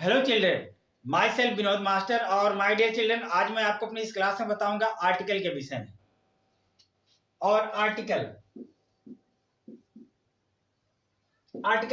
Hello children, my self Vinod master और my dear children, आज मैं आपको अपनी इस क्लास में बताऊंगा आर्टिकल के विषय में। और आर्टिकल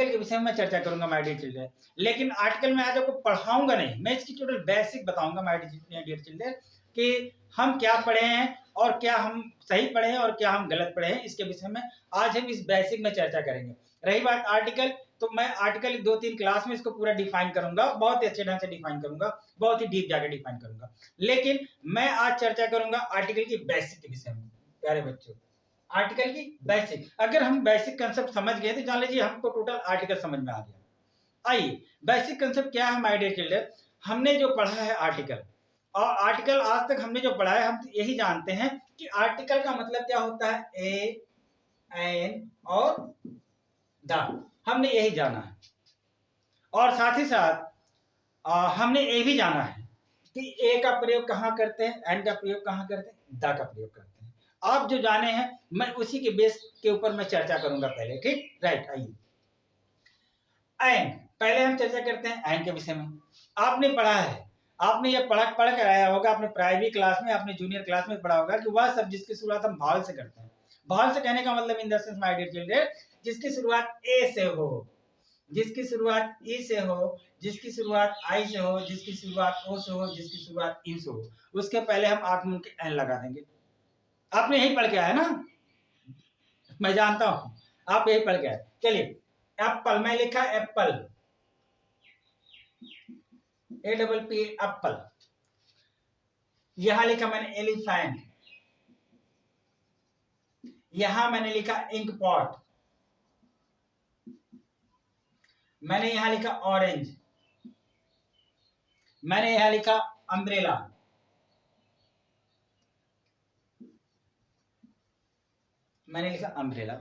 के विषय में मैं चर्चा करूंगा माय डियर चिल्ड्रन। लेकिन आर्टिकल में आज आपको पढ़ाऊंगा नहीं, मैं इसकी टोटल बेसिक बताऊंगा माय डियर चिल्ड्रन कि हम क्या पढ़े हैं और क्या हम सही पढ़े हैं और क्या हम गलत पढ़े हैं। इसके विषय में आज हम इस बेसिक में चर्चा करेंगे। रही बात आर्टिकल, तो मैं आर्टिकल 2-3 क्लास में इसको पूरा डिफाइन करूंगा, बहुत ही अच्छे ढंग से डिफाइन करूंगा, बहुत ही डीप जाकर डिफाइन करूंगा। लेकिन मैं आज चर्चा करूंगा आर्टिकल की बेसिक के विषय में। प्यारे बच्चों, आर्टिकल की बेसिक, अगर हम बेसिक कंसेप्ट समझ गए तो जान लीजिए हमको टोटल आर्टिकल समझ में आ गया। आइए, बेसिक कंसेप्ट क्या है माय डियर चिल्ड्रन। हमने जो पढ़ा है आर्टिकल, और आर्टिकल आज तक हमने जो पढ़ा है, हम यही जानते हैं कि आर्टिकल का मतलब क्या होता है, ए, एन और द, हमने यही जाना है। और साथ ही साथ हमने ये भी जाना है कि ए का प्रयोग कहाँ करते हैं, एन का प्रयोग कहाँ करते हैं, द का प्रयोग करते हैं। आप जो जाने हैं मैं उसी के बेस के ऊपर मैं चर्चा करूंगा पहले, ठीक, राइट। आइए, एन पहले हम चर्चा करते हैं एन के विषय में। आपने पढ़ा है, आपने ये पढ़ कर आया होगा अपने प्राइमरी क्लास में, अपने जूनियर क्लास में पढ़ा होगा कि वह सब जिसकी शुरुआत हम भावल से करते हैं। भावल से कहने का मतलब in the sense my dear children, जिसकी शुरुआत ए से हो, जिसकी शुरुआत ई से हो, जिसकी शुरुआत आई से हो, जिसकी शुरुआत ओ से हो, जिसकी शुरुआत ई से हो, उसके पहले हम आंख मुंह के एन लगा देंगे। आपने यही पढ़ के आया ना, मैं जानता हूं आप यही पढ़ के आए। चलिए, एप्पल मैं लिखा Apple, A double P Apple. यहां लिखा मैंने एलिफेंट, यहां मैंने लिखा इंक पॉट, मैंने यहां लिखा ऑरेंज, मैंने यहां लिखा अम्ब्रेला, मैंने लिखा अम्ब्रेला।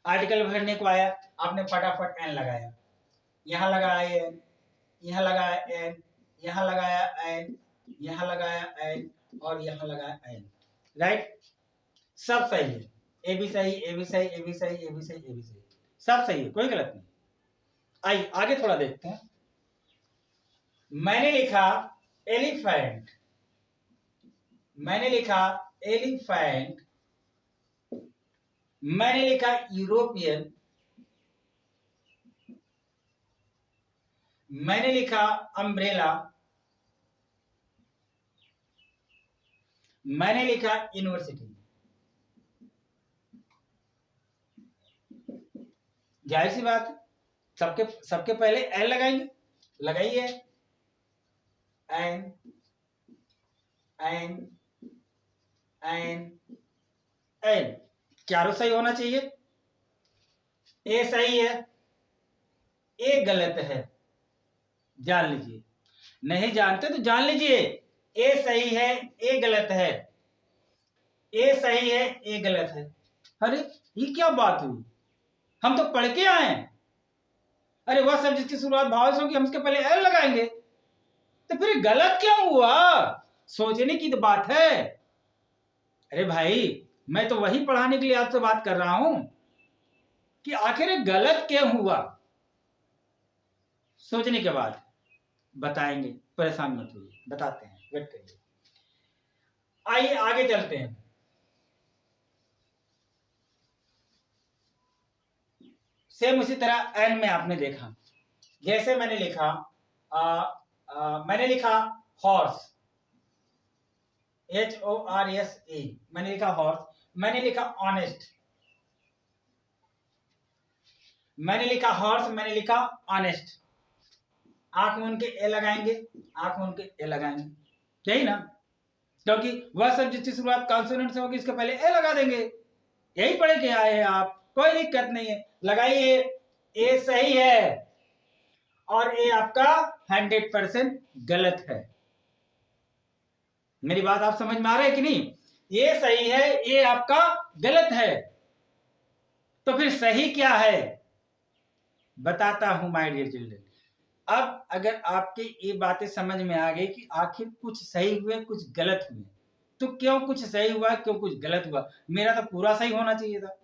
आर्टिकल भरने को आया, आपने फटाफट एन लगाया, यहां लगाया एन, यहां लगाया एन, यहां लगाया एन, यहां लगाया एन और यहां लगाया एन, राइट। सब सही है, ए भी सही, ए भी सही, ए भी सही, ए भी सही, ए भी सही, सब सही है, कोई गलत नहीं। आइए आगे थोड़ा देखते हैं। मैंने लिखा एलिफेंट, मैंने लिखा एलिफेंट, मैंने लिखा यूरोपियन, मैंने लिखा अम्ब्रेला, मैंने लिखा यूनिवर्सिटी। जाहिर सी बात है, सबके पहले एन लगाएंगे, लगाइए एन, एन, एन, एन। चारों सही होना चाहिए। ए सही है, ए गलत है, जान लीजिए। नहीं जानते तो जान लीजिए, ए सही है, ए गलत है, ए सही है, ए गलत है। अरे ये क्या बात हुई, हम तो पढ़ के आए हैं। अरे वह सब जिसकी शुरुआत भाव से होगी हम उसके पहले एल लगाएंगे, तो फिर गलत क्यों हुआ, सोचने की तो बात है। अरे भाई, मैं तो वही पढ़ाने के लिए आपसे बात कर रहा हूं कि आखिर गलत क्यों हुआ, सोचने के बाद बताएंगे, परेशान मत होइए, बताते हैं, वेट करिए। आइए आगे चलते हैं। सेम उसी तरह एन में आपने देखा, जैसे मैंने लिखा मैंने लिखा हॉर्स, HORSE, मैंने लिखा हॉर्स, मैंने लिखा ऑनेस्ट, मैंने लिखा हॉर्स, मैंने लिखा ऑनेस्ट। आंख मूंद के ए लगाएंगे, आंख मूंद के ए लगाएंगे, यही ना, क्योंकि वह सब जिसकी शुरुआत कॉन्सोनेंट से होगी इसके पहले ए लगा देंगे। यही पढ़े के आए हैं आप, कोई दिक्कत नहीं है, लगाइए। ए सही है और ए आपका 100% गलत है। मेरी बात आप समझ में आ रहा है कि नहीं? ये सही है, ये आपका गलत है, तो फिर सही क्या है बताता हूं माय डियर चिल्ड्रन। अब अगर आपके ये बातें समझ में आ गई कि आखिर कुछ सही हुए कुछ गलत हुए, तो क्यों कुछ सही हुआ क्यों कुछ गलत हुआ, मेरा तो पूरा सही होना चाहिए था।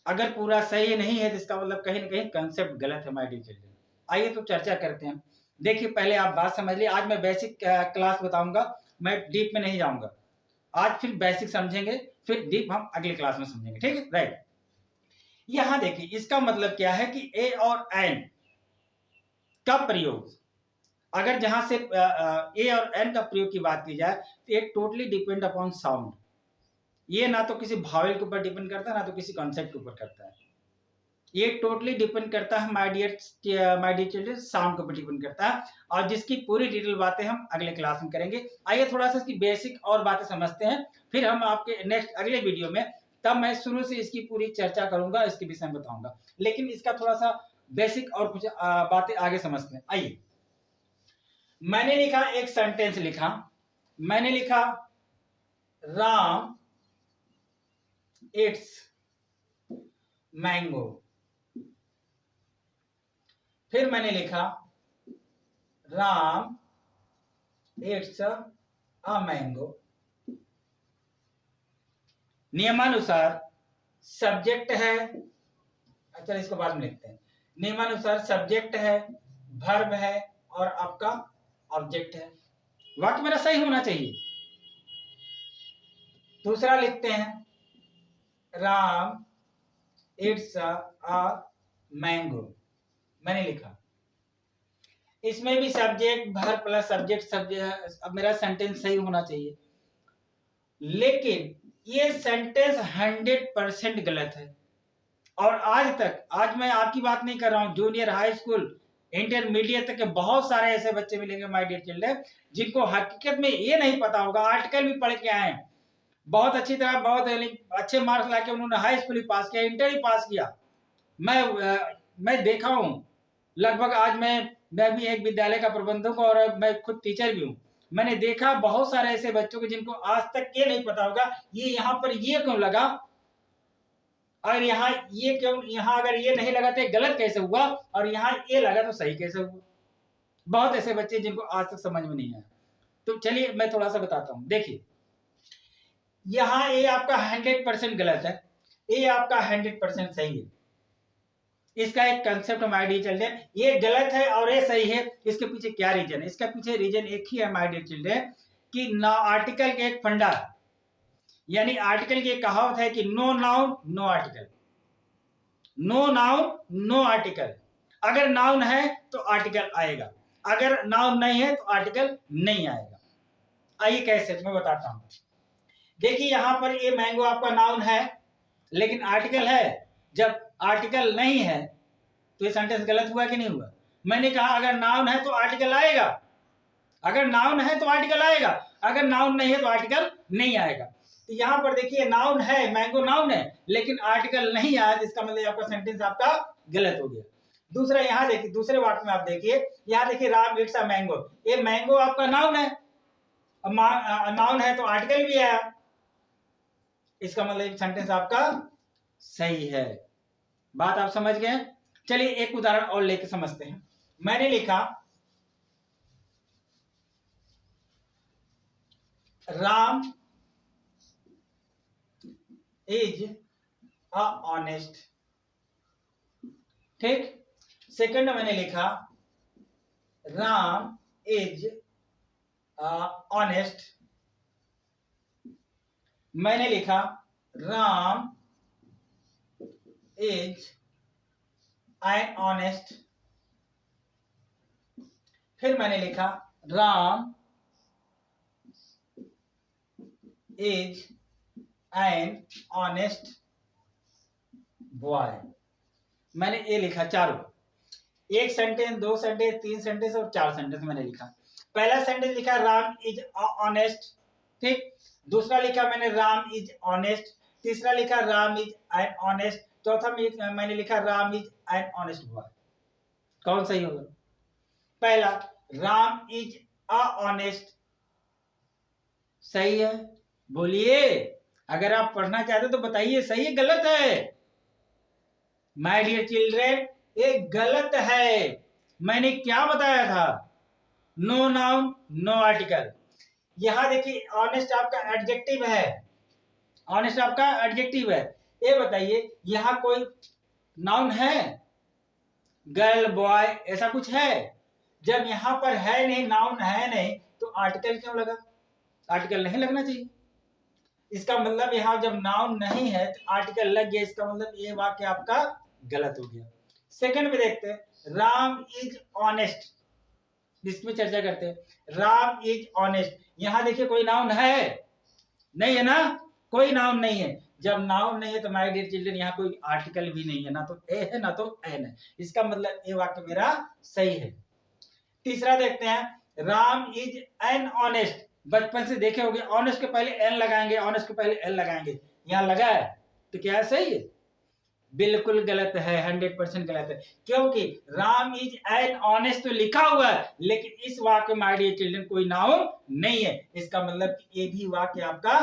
अगर पूरा सही नहीं है तो इसका मतलब कहीं ना कहीं कंसेप्ट गलत है माय डियर चिल्ड्रन। आइए तो चर्चा करते हैं। देखिए पहले आप बात समझ लीजिए, आज मैं बेसिक क्लास बताऊंगा, मैं डीप में नहीं जाऊंगा। आज फिर बेसिक समझेंगे, फिर डीप हम अगले क्लास में समझेंगे, ठीक है, राइट। यहां देखिए इसका मतलब क्या है कि ए और एन का प्रयोग, अगर जहां से ए और एन का प्रयोग की बात की जाए तो ये टोटली डिपेंड अपॉन साउंड। ये ना तो किसी भावेल के ऊपर डिपेंड करता है, ना तो किसी कॉन्सेप्ट के ऊपर करता है। ये टोटली डिपेंड करता है माय डियर चिल्ड्रन, साउंड के ऊपर डिपेंड करता है, और जिसकी पूरी डिटेल बातें हम अगले क्लास में करेंगे। आइए थोड़ा सा इसकी बेसिक और बातें समझते हैं, फिर हम आपके नेक्स्ट अगले वीडियो में, तब मैं शुरू से इसकी पूरी चर्चा करूंगा, इसके विषय में बताऊंगा। लेकिन इसका थोड़ा सा बेसिक और कुछ बातें आगे समझते हैं। आइए, मैंने लिखा एक सेंटेंस लिखा, मैंने लिखा राम इट्स मैंगो। फिर मैंने लिखा राम इट्स अ मैंगो। नियमानुसार सब्जेक्ट है, अच्छा इसको बाद में लिखते हैं। नियमानुसार सब्जेक्ट है, वर्ब है और आपका ऑब्जेक्ट है। वाक्य मेरा सही होना चाहिए। दूसरा लिखते हैं राम इट्स अ मैंगो, मैंने लिखा। इसमें भी सब्जेक्ट वर्ब प्लस सब्जेक्ट, अब मेरा सेंटेंस सही होना चाहिए। लेकिन ये सेंटेंस 100% गलत है, और आज मैं आपकी बात नहीं कर रहा हूं, जूनियर हाई स्कूल इंटरमीडिएट तक के बहुत सारे ऐसे बच्चे मिलेंगे माय डियर चिल्ड्रन, जिनको हकीकत में ये नहीं पता होगा। आर्टिकल भी पढ़ के आए, बहुत अच्छी तरह, बहुत अच्छे मार्क्स लाके उन्होंने हाई स्कूल ही पास किया, इंटर ही पास किया। मैं देखा हूं लगभग, आज मैं भी एक विद्यालय का प्रबंधक और मैं खुद टीचर भी हूं। मैंने देखा बहुत सारे ऐसे बच्चों को जिनको आज तक ये नहीं पता होगा ये यहाँ पर ये क्यों लगा, और यहाँ ये क्यों, यहाँ अगर ये नहीं लगा तो गलत कैसे हुआ, और यहाँ ये लगा तो सही कैसे हुआ। बहुत ऐसे बच्चे जिनको आज तक समझ में नहीं आया। तो चलिए मैं थोड़ा सा बताता हूं। देखिए यहाँ ये आपका 100% गलत है, ये आपका 100% सही है। इसका एक कंसेप्ट माय डियर चिल्ड्रन, ये गलत है और ये सही है। इसके पीछे क्या रीजन है? इसके पीछे रीजन एक ही है माय डियर चिल्ड्रन, कि ना आर्टिकल के एक फंडा, यानी आर्टिकल की कहावत है कि no noun no article, no noun no article. अगर नाउन है तो आर्टिकल आएगा, अगर नाउन नहीं है तो आर्टिकल नहीं आएगा। आइए कैसे, मैं बताता हूं। देखिए यहां पर ये मैंगो आपका नाउन है, लेकिन आर्टिकल है। जब आर्टिकल नहीं है तो ये सेंटेंस गलत हुआ कि नहीं हुआ? मैंने कहा अगर नाउन है तो आर्टिकल आएगा, अगर नाउन है तो आर्टिकल आएगा, अगर नाउन नहीं है तो आर्टिकल नहीं आएगा। तो यहाँ पर देखिए नाउन है, मैंगो नाउन है, लेकिन आर्टिकल नहीं आया, इसका मतलब आपका सेंटेंस आपका गलत हो गया। दूसरा यहाँ देखिए, दूसरे वाक्य में आप देखिए, यहाँ देखिए राम इट्स अ मैंगो, ये मैंगो आपका नाउन है, नाउन है तो आर्टिकल भी आया, इसका मतलब सेंटेंस आपका सही है। बात आप समझ गए? चलिए एक उदाहरण और लेके समझते हैं। मैंने लिखा राम इज अ ऑनेस्ट, ठीक। सेकंड मैंने लिखा राम इज ऑनेस्ट, मैंने लिखा राम इज एन ऑनेस्ट, फिर मैंने लिखा Ram is an honest boy. मैंने ये लिखा चारों, एक सेंटेंस, दो सेंटेंस, तीन सेंटेंस और चार सेंटेंस मैंने लिखा। पहला सेंटेंस लिखा राम इज ऑनेस्ट, ठीक। दूसरा लिखा मैंने राम इज ऑनेस्ट, तीसरा लिखा राम इज एन ऑनेस्ट, चौथा मैंने लिखा Ram is an honest boy. कौन सही होगा? पहला राम इज अ ऑनेस्ट सही है, बोलिए। अगर आप पढ़ना चाहते हो तो बताइए सही है गलत है? माय डियर चिल्ड्रन ये गलत है। मैंने क्या बताया था? No noun no article. यहां देखिए ऑनेस्ट आपका एडजेक्टिव है, ऑनेस्ट आपका एडजेक्टिव है। ये बताइए यहां कोई नाउन है? गर्ल, बॉय, ऐसा कुछ है? जब यहाँ पर है नहीं, नाउन है नहीं, तो आर्टिकल क्यों लगा? आर्टिकल नहीं लगना चाहिए। इसका मतलब यहाँ जब नाउन नहीं है तो आर्टिकल लग गया, इसका मतलब ये वाक्य आपका गलत हो गया। सेकंड में देखते हैं, राम इज ऑनेस्ट, इसमें चर्चा करते हैं। राम इज ऑनेस्ट, यहाँ देखिए कोई नाउन है? नहीं है ना, कोई नाउन नहीं है। जब नाउन नहीं है तो माय डियर चिल्ड्रन यहाँ कोई आर्टिकल भी नहीं है, ना तो ए है ना तो एन है, इसका मतलब ये वाक्य मेरा सही है। तीसरा देखते हैं, राम इज एन ऑनेस्ट, बचपन से देखे होंगे ऑनेस्ट के पहले एन लगाएंगे, ऑनेस्ट के पहले एल लगाएंगे, यहाँ लगा है तो क्या सही है? बिल्कुल गलत है, 100% गलत है, क्योंकि राम इज एन ऑनेस्ट तो लिखा हुआ है, लेकिन इस वाक्य में माय डियर चिल्ड्रन कोई नाउन नहीं है, इसका मतलब ये भी वाक्य आपका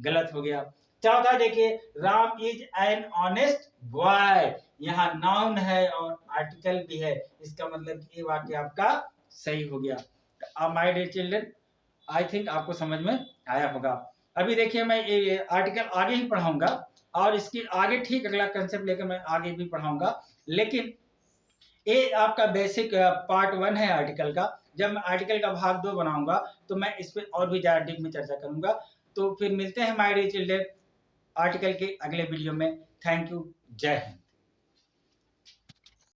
गलत हो गया। चौथा देखिए, Ram is an honest boy, यहाँ नाउन है और आर्टिकल भी है, इसका मतलब ये वाक्य आपका सही हो गया। अब my dear children I think आपको समझ में आया होगा। अभी देखिए मैं ये आर्टिकल आगे ही पढ़ाऊंगा और इसके आगे ठीक अगला कंसेप्ट लेकर मैं आगे भी पढ़ाऊंगा, लेकिन ये आपका बेसिक पार्ट 1 है आर्टिकल का। जब मैं आर्टिकल का भाग 2 बनाऊंगा तो मैं इस पर और भी ज्यादा डीप में चर्चा करूंगा। तो फिर मिलते हैं माय डियर चिल्ड्रन आर्टिकल के अगले वीडियो में। थैंक यू, जय हिंद।